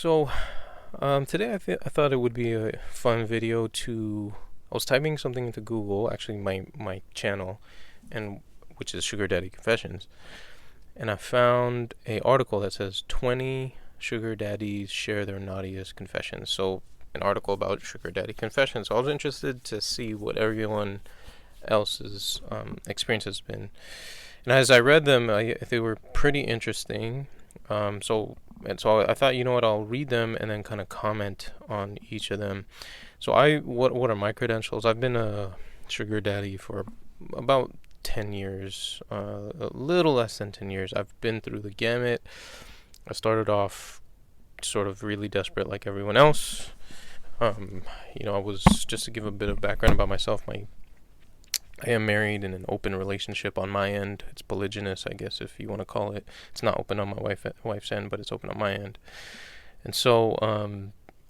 So, today I thought it would be a fun video to. I was typing something into Google, actually my channel, and which is Sugar Daddy Confessions, and I found a article that says 20 sugar daddies share their naughtiest confessions. So, an article about sugar daddy confessions. So I was interested to see what everyone else's experience has been, and as I read them, they were pretty interesting. So I thought, you know what, I'll read them and then kind of comment on each of them. So what are my credentials? I've been a sugar daddy for about 10 years, a little less than 10 years. I've been through the gamut. I started off sort of really desperate like everyone else. I was, just to give a bit of background about myself, I am married in an open relationship on my end. It's polygynous, I guess, if you want to call it. It's not open on my wife's end, but it's open on my end. And so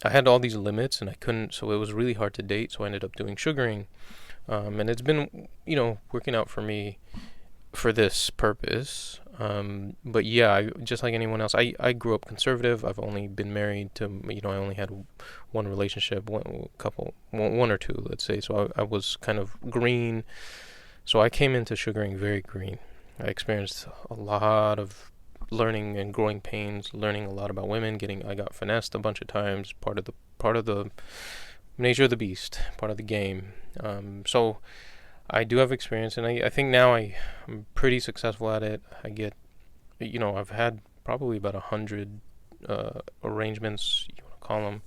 I had all these limits, and I couldn't. So it was really hard to date. So I ended up doing sugaring, and it's been, working out for me for this purpose. But yeah, just like anyone else, I grew up conservative. I've only been married to, I only had one relationship, one or two, let's say. So I was kind of green. So I came into sugaring very green. I experienced a lot of learning and growing pains, learning a lot about women. I got finessed a bunch of times. Part of the nature of the beast, part of the game. So I do have experience, and I think now I'm pretty successful at it. I've had probably about 100 arrangements, you want to call them,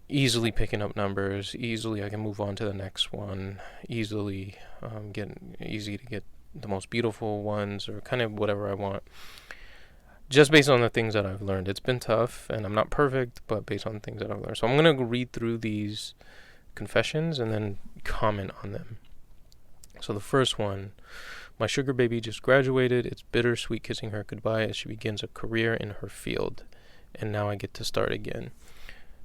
easily picking up numbers. Easily, I can move on to the next one. Easy to get the most beautiful ones, or kind of whatever I want. Just based on the things that I've learned. It's been tough, and I'm not perfect, but based on the things that I've learned. So I'm going to read through these confessions and then comment on them. So the first one, my sugar baby just graduated. It's bittersweet kissing her goodbye as she begins a career in her field. And now I get to start again.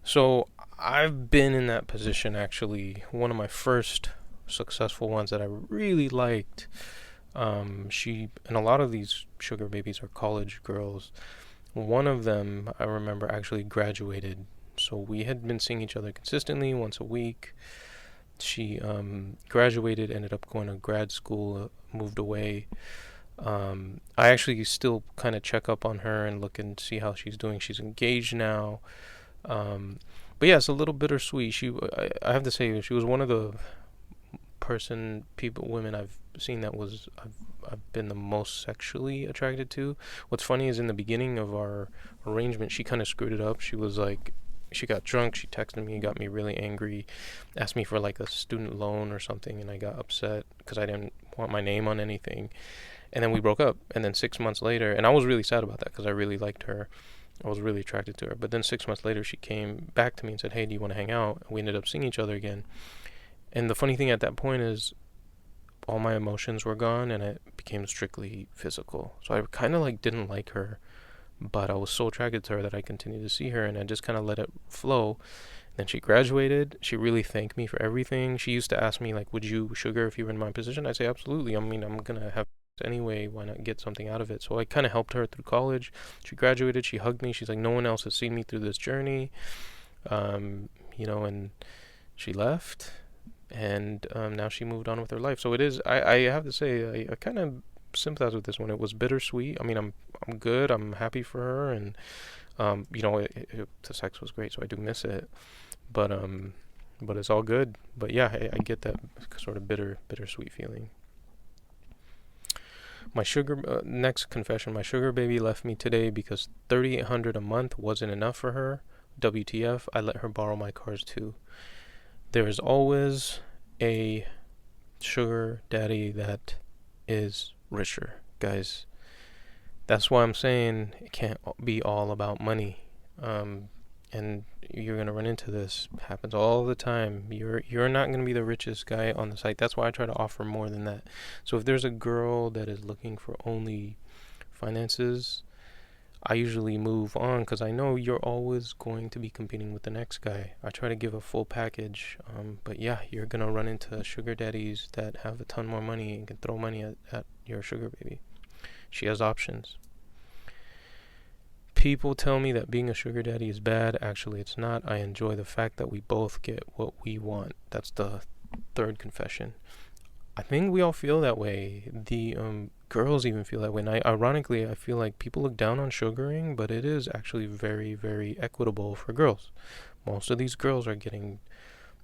So I've been in that position, actually. One of my first successful ones that I really liked. And a lot of these sugar babies are college girls. One of them, I remember, actually graduated. So we had been seeing each other consistently once a week. She graduated, ended up going to grad school, moved away. I actually still kind of check up on her and look and see how she's doing. She's engaged now. But yeah, it's a little bittersweet. I have to say, she was one of the women I've seen that I've been the most sexually attracted to. What's funny is in the beginning of our arrangement, she kind of screwed it up. She got drunk, she texted me, got me really angry, asked me for like a student loan or something, and I got upset because I didn't want my name on anything. And then we broke up, and then 6 months later, and I was really sad about that because I really liked her. I was really attracted to her. But then 6 months later, she came back to me and said, "Hey, do you want to hang out?" And we ended up seeing each other again. And the funny thing at that point is all my emotions were gone, and it became strictly physical. So I kind of like didn't like her, but I was so attracted to her that I continued to see her, and I just kind of let it flow. Then she graduated. She really thanked me for everything. She used to ask me, like, would you sugar if you were in my position? I'd say, absolutely. I mean, I'm going to have anyway. Why not get something out of it? So I kind of helped her through college. She graduated. She hugged me. She's like, no one else has seen me through this journey. And she left. And now she moved on with her life. So it is, I have to say, I kind of sympathize with this one. It was bittersweet. I mean, I'm good. I'm happy for her, and the sex was great, so I do miss it. But it's all good. But yeah, I get that sort of bittersweet feeling. Next confession. My sugar baby left me today because $3,800 a month wasn't enough for her. WTF? I let her borrow my cars too. There is always a sugar daddy that is richer, guys. That's why I'm saying it can't be all about money. And you're gonna run into this. It happens all the time. You're not gonna be the richest guy on the site. That's why I try to offer more than that. So if there's a girl that is looking for only finances, I usually move on because I know you're always going to be competing with the next guy. I try to give a full package. But yeah, you're going to run into sugar daddies that have a ton more money and can throw money at your sugar baby. She has options. People tell me that being a sugar daddy is bad. Actually, it's not. I enjoy the fact that we both get what we want. That's the third confession. I think we all feel that way. The girls even feel that way. And ironically, I feel like people look down on sugaring, but it is actually very, very equitable for girls. Most of these girls are getting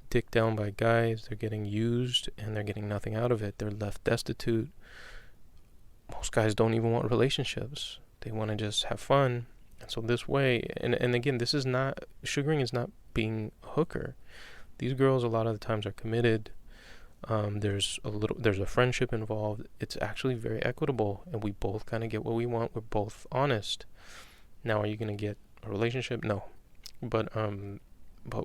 dicked down by guys. They're getting used, and they're getting nothing out of it. They're left destitute. Most guys don't even want relationships. They want to just have fun. And so this way, and again, this is not, sugaring is not being a hooker. These girls a lot of the times are committed. There's a friendship involved. It's actually very equitable, and we both kind of get what we want. We're both honest. Now, are you going to get a relationship? No. But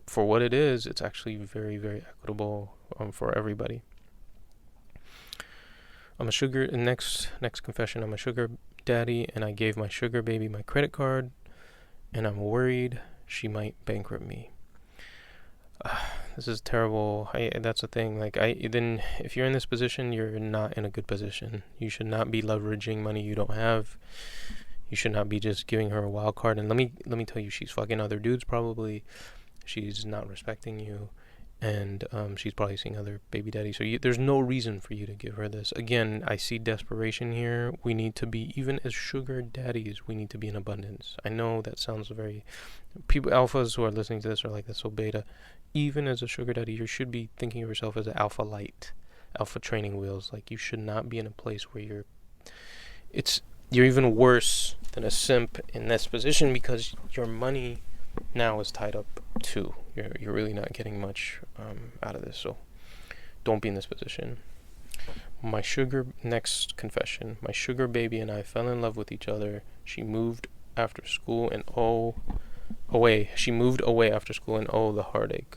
for what it is, it's actually very, very equitable for everybody. Next confession, I'm a sugar daddy, and I gave my sugar baby my credit card, and I'm worried she might bankrupt me. This is terrible. That's the thing. Then if you're in this position, you're not in a good position. You should not be leveraging money you don't have. You should not be just giving her a wild card. And let me tell you, she's fucking other dudes probably. She's not respecting you, and she's probably seeing other baby daddies. So there's no reason for you to give her this. Again, I see desperation here. We need to be, even as sugar daddies, we need to be in abundance. I know that sounds very, people, alphas who are listening to this are like, that's so beta. Even as a sugar daddy, you should be thinking of yourself as an alpha light, alpha training wheels. Like, you should not be in a place where you're even worse than a simp in this position, because your money now is tied up too. You're really not getting much out of this, so don't be in this position. Next confession. My sugar baby and I fell in love with each other. She moved after school, and she moved away after school, and the heartache.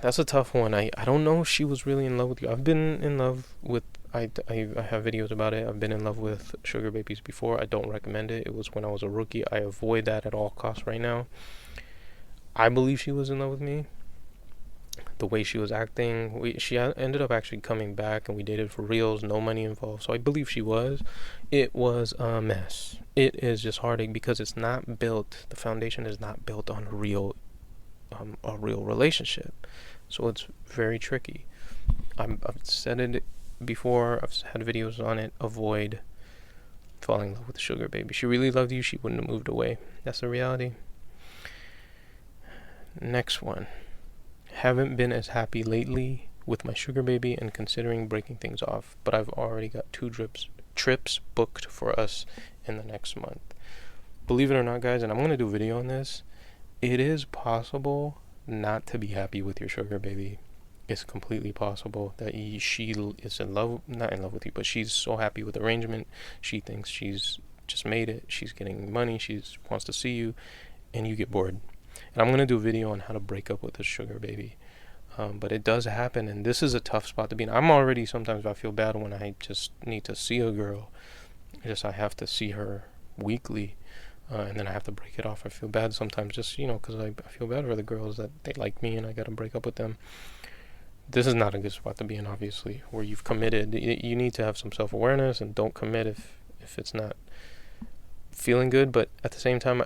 That's a tough one. I don't know if she was really in love with you. I've been in love with, I have videos about it. I've been in love with sugar babies before. I don't recommend it. It was when I was a rookie. I avoid that at all costs right now. I believe she was in love with me. The way she was acting, she ended up actually coming back, and we dated for reals, no money involved. So I believe she was. It was a mess. It is just heartache because it's not built. The foundation is not built on a real relationship. So it's very tricky. I've said it before. I've had videos on it. Avoid falling in love with a sugar baby. She really loved you. She wouldn't have moved away. That's the reality. Next one. Haven't been as happy lately with my sugar baby and considering breaking things off, but I've already got 2 trips booked for us in the next month. Believe it or not, guys, and I'm going to do a video on this, it is possible not to be happy with your sugar baby. It's completely possible that she is not in love with you, but she's so happy with the arrangement. She thinks she's just made it. She's getting money. She wants to see you, and you get bored. And I'm going to do a video on how to break up with a sugar baby. But it does happen, and this is a tough spot to be in. Sometimes I feel bad when I just need to see a girl. I have to see her weekly, and then I have to break it off. I feel bad sometimes just, because I feel bad for the girls that they like me and I got to break up with them. This is not a good spot to be in, obviously, where you've committed. You need to have some self-awareness and don't commit if it's not feeling good. But at the same time,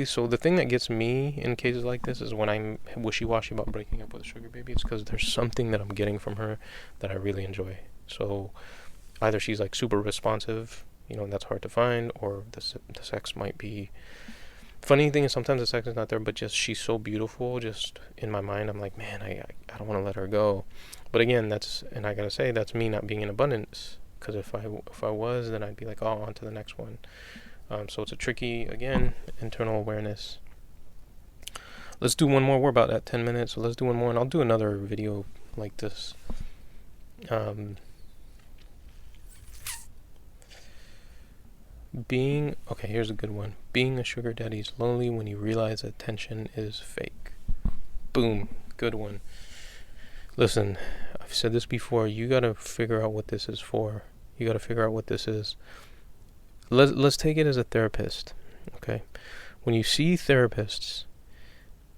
so the thing that gets me in cases like this is when I'm wishy-washy about breaking up with a sugar baby. It's because there's something that I'm getting from her that I really enjoy. So either she's like super responsive, and that's hard to find, or the sex might be. Funny thing is, sometimes the sex is not there, but just she's so beautiful. Just in my mind, I'm like, man, I don't want to let her go. But again, and I gotta say, that's me not being in abundance. Because if I was, then I'd be like, on to the next one. So it's a tricky, again, internal awareness. Let's do one more. We're about at 10 minutes, so let's do one more, and I'll do another video like this. Here's a good one. Being a sugar daddy is lonely when you realize attention is fake. Boom. Good one. Listen, I've said this before. You gotta figure out what this is for. You gotta figure out what this is. Let's take it as a therapist, okay? When you see therapists,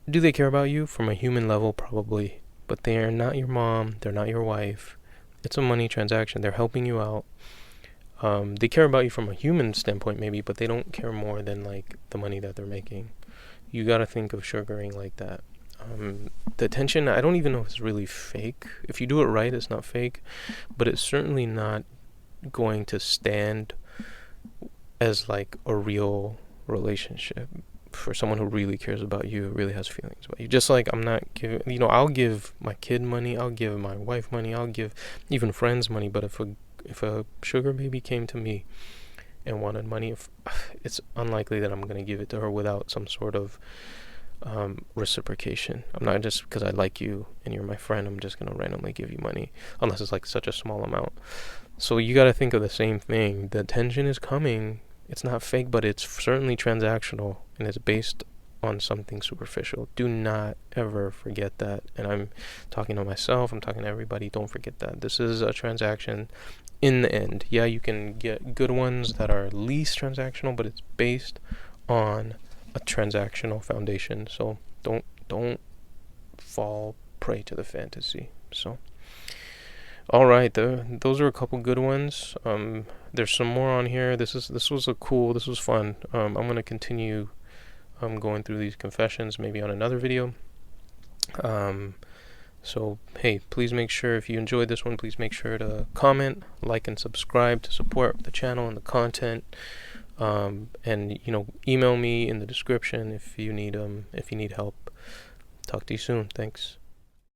do they care about you? From a human level, probably. But they are not your mom. They're not your wife. It's a money transaction. They're helping you out. They care about you from a human standpoint maybe, but they don't care more than like the money that they're making. You gotta think of sugaring like that. The attention, I don't even know if it's really fake. If you do it right, it's not fake, but it's certainly not going to stand as like a real relationship for someone who really cares about you, really has feelings about you. Just like I'm not giving, I'll give my kid money, I'll give my wife money, I'll give even friends money, but if a sugar baby came to me and wanted money, it's unlikely that I'm going to give it to her without some sort of reciprocation. I'm not just because I like you and you're my friend, I'm just going to randomly give you money, unless it's like such a small amount. So you got to think of the same thing. The attention is coming. It's not fake, but it's certainly transactional, and it's based on something superficial. Do not ever forget that. And I'm talking to myself, I'm talking to everybody. Don't forget that. This is a transaction in the end. Yeah, you can get good ones that are least transactional, but it's based on a transactional foundation. So don't fall prey to the fantasy. So all right, those are a couple good ones. There's some more on here. This was fun. I'm gonna continue going through these confessions maybe on another video. So hey, please make sure, if you enjoyed this one, please make sure to comment, like, and subscribe to support the channel and the content. And email me in the description if you need help. Talk to you soon. Thanks.